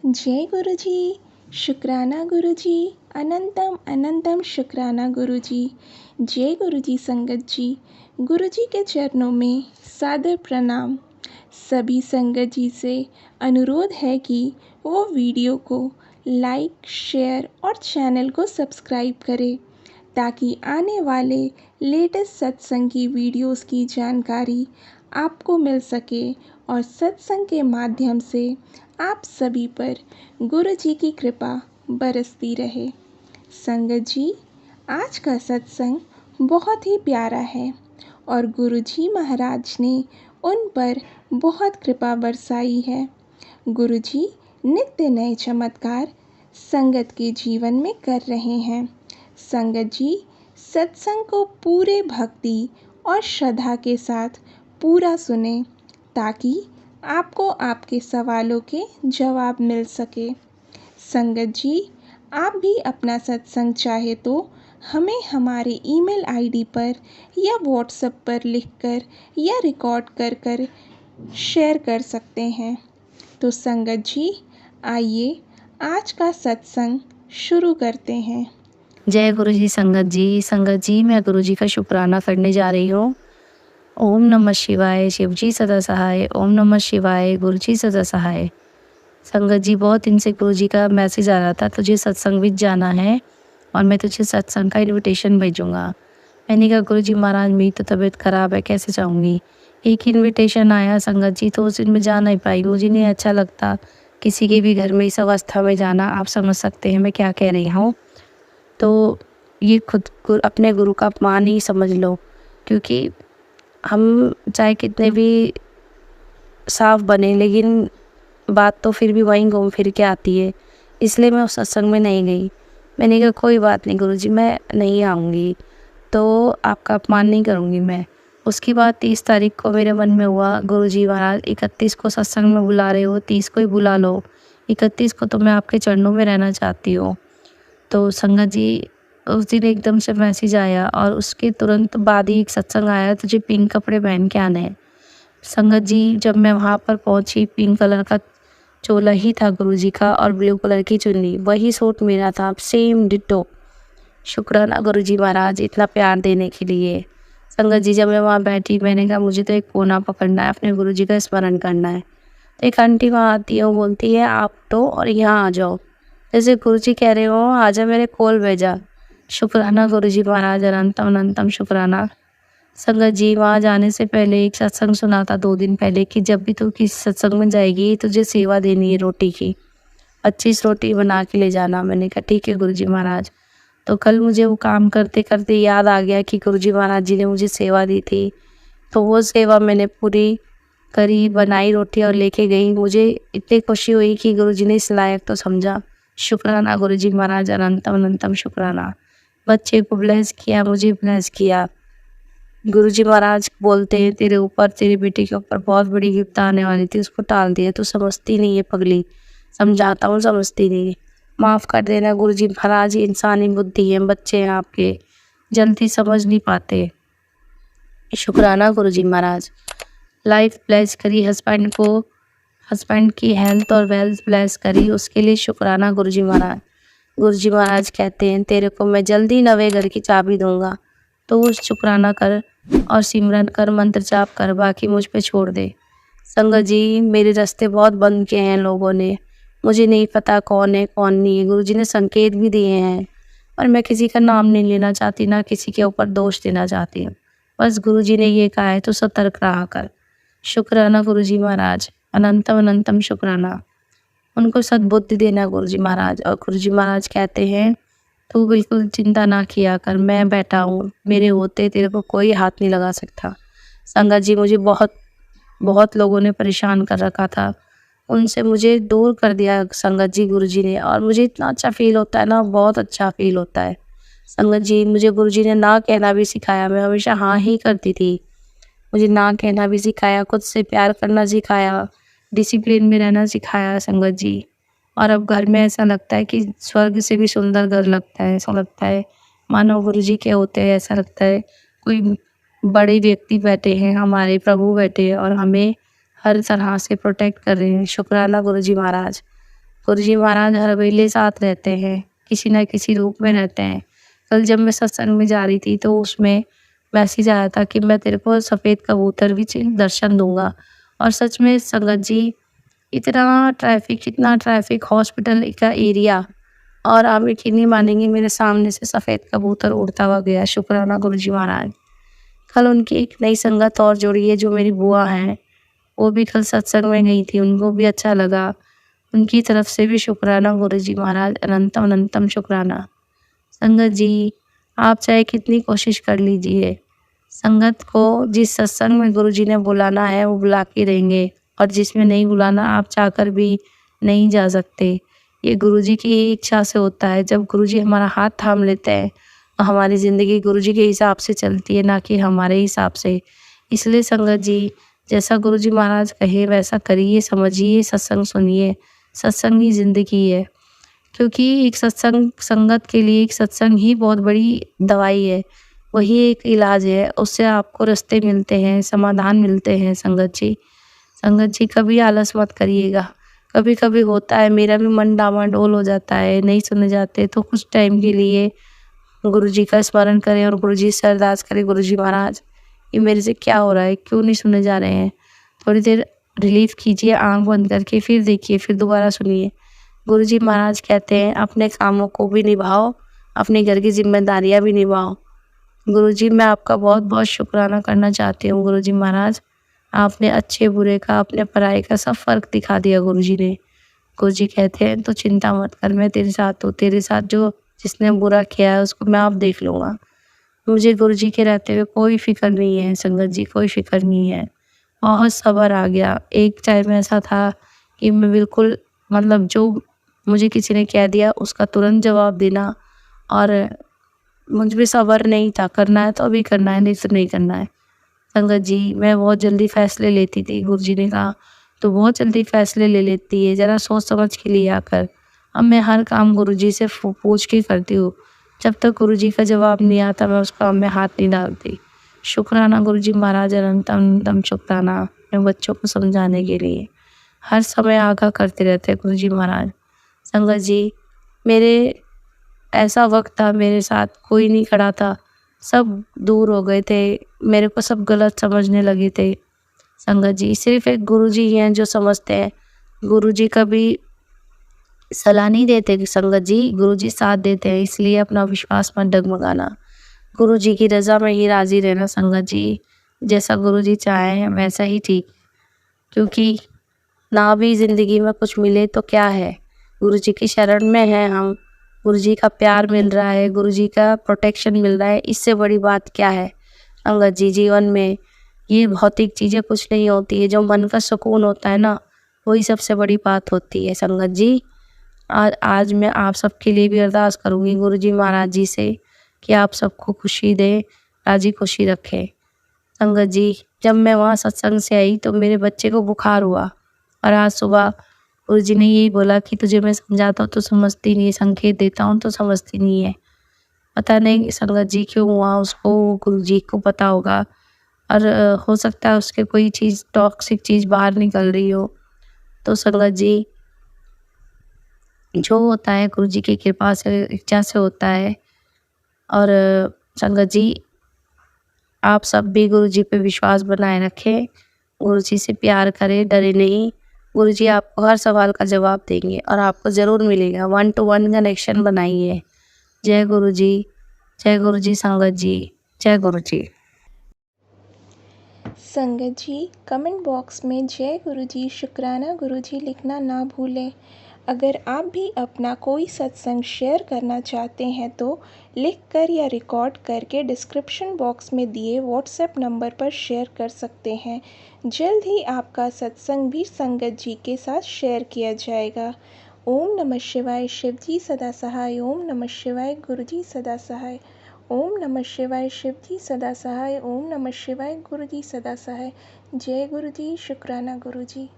जय गुरु जी। शुक्राना गुरु जी। अनंतम अनंतम शुक्राना गुरु जी। जय गुरु जी संगत जी। गुरु जी के चरणों में सादर प्रणाम। सभी संगत जी से अनुरोध है कि वो वीडियो को लाइक, शेयर और चैनल को सब्सक्राइब करें ताकि आने वाले लेटेस्ट सत्संग की वीडियोस की जानकारी आपको मिल सके और सत्संग के माध्यम से आप सभी पर गुरु जी की कृपा बरसती रहे। संगत जी, आज का सत्संग बहुत ही प्यारा है और गुरु जी महाराज ने उन पर बहुत कृपा बरसाई है। गुरु जी नित्य नए चमत्कार संगत के जीवन में कर रहे हैं। संगत जी सत्संग को पूरे भक्ति और श्रद्धा के साथ पूरा सुने ताकि आपको आपके सवालों के जवाब मिल सके। संगत जी, आप भी अपना सत्संग चाहे तो हमें हमारे ईमेल आईडी पर या व्हाट्सएप पर लिखकर या रिकॉर्ड कर कर शेयर कर सकते हैं। तो संगत जी, आइए आज का सत्संग शुरू करते हैं। जय गुरु जी। संगत जी मैं गुरु जी का शुक्राना करने जा रही हूँ। ओम नमः शिवाय, शिव जी सदा सहाय। ओम नमः शिवाय, गुरु जी सदा सहाय। संगत जी, बहुत दिन से गुरु जी का मैसेज आ रहा था, तुझे सत्संग में जाना है और मैं तुझे सत्संग का इनविटेशन भेजूंगा। मैंने कहा गुरु जी महाराज मेरी तो तबीयत खराब है, कैसे जाऊंगी। एक इनविटेशन आया संगत जी, तो उस दिन में जा नहीं पाई। मुझे नहीं अच्छा लगता किसी के भी घर में इस अवस्था में जाना। आप समझ सकते हैं मैं क्या कह रही हूँ। तो ये खुद अपने गुरु का अपमान ही समझ लो, क्योंकि हम चाहे कितने भी साफ बने लेकिन बात तो फिर भी वहीं घूम फिर के आती है। इसलिए मैं उस सत्संग में नहीं गई। मैंने कहा कोई बात नहीं गुरु जी, मैं नहीं आऊँगी, तो आपका अपमान नहीं करूँगी मैं। उसके बाद 30 तारीख को मेरे मन में हुआ, गुरु जी महाराज 31 को सत्संग में बुला रहे हो, 30 को ही बुला लो। 31 को तो मैं आपके चरणों में रहना चाहती हूँ। तो संगत जी, उस दिन एकदम से मैसेज आया और उसके तुरंत बाद ही एक सत्संग आया, तुझे पिंक कपड़े पहन के आने हैं। संगत जी, जब मैं वहाँ पर पहुँची, पिंक कलर का चोला ही था गुरु जी का और ब्लू कलर की चुन्नी, वही सूट मेरा था, सेम डिट्टो। शुक्राना गुरु जी महाराज इतना प्यार देने के लिए। संगत जी, जब मैं वहाँ बैठी, मैंने कहा मुझे तो एक कोना पकड़ना है, अपने गुरु जी का स्मरण करना है। तो एक आंटी वहाँ आती है, वो बोलती है आप तो और यहाँ आ जाओ, जैसे गुरु जी कह रहे हो आजा मेरे कोल भेजा। शुक्राना गुरु जी महाराज, अनंतम अनंतम शुक्राना। संगत जी, वहाँ जाने से पहले एक सत्संग सुना था 2 दिन पहले कि जब भी तू किसी सत्संग में जाएगी तुझे सेवा देनी है रोटी की, 25 रोटी बना के ले जाना। मैंने कहा ठीक है गुरु जी महाराज। तो कल मुझे वो काम करते करते याद आ गया कि गुरु जी महाराज जी ने मुझे सेवा दी थी, तो वो सेवा मैंने पूरी करी, बनाई रोटी और लेके गई। मुझे इतनी खुशी हुई कि गुरु जी ने इस लायक तो समझा। शुक्राना गुरु जी महाराज, अनंतम अनंतम शुक्राना। बच्चे को ब्लेस किया, मुझे ब्लेस किया। गुरु जी महाराज बोलते हैं तेरे ऊपर, तेरी बेटी के ऊपर बहुत बड़ी गिफ्ट आने वाली थी, उसको टाल दिया। तो समझती नहीं है पगली, समझाता हूँ समझती नहीं है। माफ़ कर देना गुरु जी महाराज, इंसानी बुद्धि है, बच्चे हैं आपके, जल्दी समझ नहीं पाते। शुक्राना गुरु जी महाराज। लाइफ ब्लेस करी हस्बैंड को, हस्बैंड की हेल्थ और वेल्थ ब्लेस करी, उसके लिए शुक्राना गुरु जी महाराज। गुरु जी महाराज कहते हैं तेरे को मैं जल्दी नवे घर की चाबी दूंगा, तो वो शुक्राना कर और सिमरन कर, मंत्र जाप कर, बाकी मुझ पे छोड़ दे। संगत जी, मेरे रास्ते बहुत बंद किए हैं लोगों ने, मुझे नहीं पता कौन है कौन नहीं है। गुरु जी ने संकेत भी दिए हैं, पर मैं किसी का नाम नहीं लेना चाहती, ना किसी के ऊपर दोष देना चाहती हूँ। बस गुरु जी ने ये कहा है तो सतर्क रहा कर। शुक्राना गुरु जी महाराज, अनंतम अनंतम शुक्राना। उनको सद्बुद्धि देना गुरु जी महाराज। और गुरु जी महाराज कहते हैं तू बिल्कुल चिंता ना किया कर, मैं बैठा हूँ, मेरे होते तेरे को कोई हाथ नहीं लगा सकता। संगत जी, मुझे बहुत बहुत लोगों ने परेशान कर रखा था, उनसे मुझे दूर कर दिया संगत जी गुरु जी ने, और मुझे इतना अच्छा फील होता है ना, बहुत अच्छा फील होता है। संगत जी, मुझे गुरु जी ने ना कहना भी सिखाया, मैं हमेशा हाँ ही करती थी। मुझे ना कहना भी सिखाया, खुद से प्यार करना सिखाया, डिसिप्लिन में रहना सिखाया संगत जी। और अब घर में ऐसा लगता है कि स्वर्ग से भी सुंदर घर लगता है। ऐसा लगता है मानो गुरु जी के होते हैं, ऐसा लगता है कोई बड़े व्यक्ति बैठे हैं, हमारे प्रभु बैठे हैं और हमें हर तरह से प्रोटेक्ट कर रहे हैं। शुक्राना गुरु जी महाराज। गुरुजी महाराज हर वेले साथ रहते हैं, किसी न किसी रूप में रहते हैं। कल जब मैं सत्संग में जा रही थी तो उसमें मैसेज आया था कि मैं तेरे को सफ़ेद कबूतर भी दर्शन दूँगा। और सच में संगत जी, इतना ट्रैफ़िक, हॉस्पिटल का एरिया, और आप यकीन नहीं मानेंगे मेरे सामने से सफ़ेद कबूतर उड़ता हुआ गया। शुक्राना गुरुजी महाराज। कल उनकी एक नई संगत और जुड़ी है जो मेरी बुआ हैं, वो भी कल सत्संग में गई थी, उनको भी अच्छा लगा। उनकी तरफ से भी शुक्राना गुरुजी महाराज, अनंतम अनंतम शुक्राना। संगत जी, आप चाहे कितनी कोशिश कर लीजिए, संगत को जिस सत्संग में गुरुजी ने बुलाना है वो बुला के रहेंगे, और जिसमें नहीं बुलाना आप चाहकर भी नहीं जा सकते। ये गुरुजी की इच्छा से होता है। जब गुरुजी हमारा हाथ थाम लेते हैं तो हमारी ज़िंदगी गुरुजी के हिसाब से चलती है, ना कि हमारे हिसाब से। इसलिए संगत जी, जैसा गुरुजी महाराज कहे वैसा करिए, समझिए, सत्संग सुनिए। सत्संग ही ज़िंदगी है, क्योंकि एक संगत के लिए एक सत्संग ही बहुत बड़ी दवाई है, वही एक इलाज है। उससे आपको रास्ते मिलते हैं, समाधान मिलते हैं। संगत जी कभी आलस मत करिएगा। कभी कभी होता है, मेरा भी मन डामाडोल हो जाता है, नहीं सुने जाते, तो कुछ टाइम के लिए गुरुजी का स्मरण करें और गुरुजी से अरदास करें, गुरुजी महाराज ये मेरे से क्या हो रहा है, क्यों नहीं सुने जा रहे हैं। थोड़ी देर रिलीफ कीजिए, आँख बंद करके फिर देखिए, फिर दोबारा सुनिए। गुरुजी महाराज कहते हैं अपने कामों को भी निभाओ, अपने घर की जिम्मेदारियां भी निभाओ। गुरुजी, मैं आपका बहुत बहुत शुक्राना करना चाहती हूँ गुरुजी महाराज। आपने अच्छे बुरे का, अपने पराये का सब फर्क दिखा दिया गुरुजी ने। गुरुजी कहते हैं तो चिंता मत कर, मैं तेरे साथ हूँ। तेरे साथ जो जिसने बुरा किया है उसको मैं आप देख लूँगा। मुझे गुरुजी के रहते हुए कोई फिक्र नहीं है संगत जी, कोई फिक्र नहीं है। बहुत सब्र आ गया। एक टाइम ऐसा था कि मैं बिल्कुल, मतलब जो मुझे किसी ने कह दिया उसका तुरंत जवाब देना, और मुझ में सब्र नहीं था। करना है तो अभी करना है, नहीं तो नहीं करना है। संगत जी, मैं बहुत जल्दी फैसले लेती थी। गुरुजी ने कहा तो बहुत जल्दी फैसले ले लेती है, ज़रा सोच समझ के लिया कर। अब मैं हर काम गुरुजी से पूछ के करती हूँ। जब तक गुरुजी का जवाब नहीं आता मैं उस काम में हाथ नहीं डालती। शुक्राना गुरुजी महाराज, अनंतम अनंतम शुक्राना अपने बच्चों को समझाने के लिए। हर समय आगाह करते रहते हैं गुरुजी महाराज। संगत जी, मेरे ऐसा वक्त था, मेरे साथ कोई नहीं खड़ा था, सब दूर हो गए थे, मेरे को सब गलत समझने लगे थे। संगत जी, सिर्फ एक गुरुजी ही हैं जो समझते हैं। गुरुजी कभी सलाह नहीं देते कि संगत जी, गुरुजी साथ देते हैं, इसलिए अपना विश्वास मत डगमगाना। गुरुजी की रज़ा में ही राज़ी रहना संगत जी। जैसा गुरुजी चाहें वैसा ही ठीक, क्योंकि ना भी ज़िंदगी में कुछ मिले तो क्या है, गुरुजी की शरण में हैं हम। गुरुजी का प्यार मिल रहा है, गुरुजी का प्रोटेक्शन मिल रहा है, इससे बड़ी बात क्या है संगत जी। जीवन में ये भौतिक चीज़ें कुछ नहीं होती है, जो मन का सुकून होता है ना, वही सबसे बड़ी बात होती है संगत जी। आज मैं आप सबके लिए भी अरदास करूँगी गुरुजी महाराज जी से कि आप सबको खुशी दें, राजी खुशी रखें। संगत जी, जब मैं वहाँ सत्संग से आई तो मेरे बच्चे को बुखार हुआ, और आज सुबह गुरुजी ने यही बोला कि तुझे मैं समझाता हूँ तो समझती नहीं है, संकेत देता हूँ तो समझती नहीं है। पता नहीं संगत जी क्यों हुआ, उसको गुरुजी को पता होगा। और हो सकता है उसके कोई चीज़, टॉक्सिक चीज़ बाहर निकल रही हो। तो संगत जी, जो होता है गुरुजी की कृपा से, इच्छा से होता है। और संगत जी, आप सब भी गुरुजी पे विश्वास बनाए रखें, गुरुजी से प्यार करें, डरे नहीं। गुरुजी आपको हर सवाल का जवाब देंगे और आपको ज़रूर मिलेगा। 1 to 1 कनेक्शन बनाइए। जय गुरुजी संगत जी, जय गुरुजी। संगत जी, कमेंट बॉक्स में जय गुरुजी, शुक्राना गुरुजी लिखना ना भूलें। अगर आप भी अपना कोई सत्संग शेयर करना चाहते हैं तो लिखकर या रिकॉर्ड करके डिस्क्रिप्शन बॉक्स में दिए व्हाट्सएप नंबर पर शेयर कर सकते हैं। जल्द ही आपका सत्संग भी संगत जी के साथ शेयर किया जाएगा। ओम नमः शिवाय, शिव जी सदा सहाय। ओम नमः शिवाय, गुरु जी सदा सहाय। ओम नमः शिवाय, शिव जी सदा सहाय। ओम नमः शिवाय, गुरु जी सदा सहाय। जय गुरु जी, शुक्राना गुरु जी।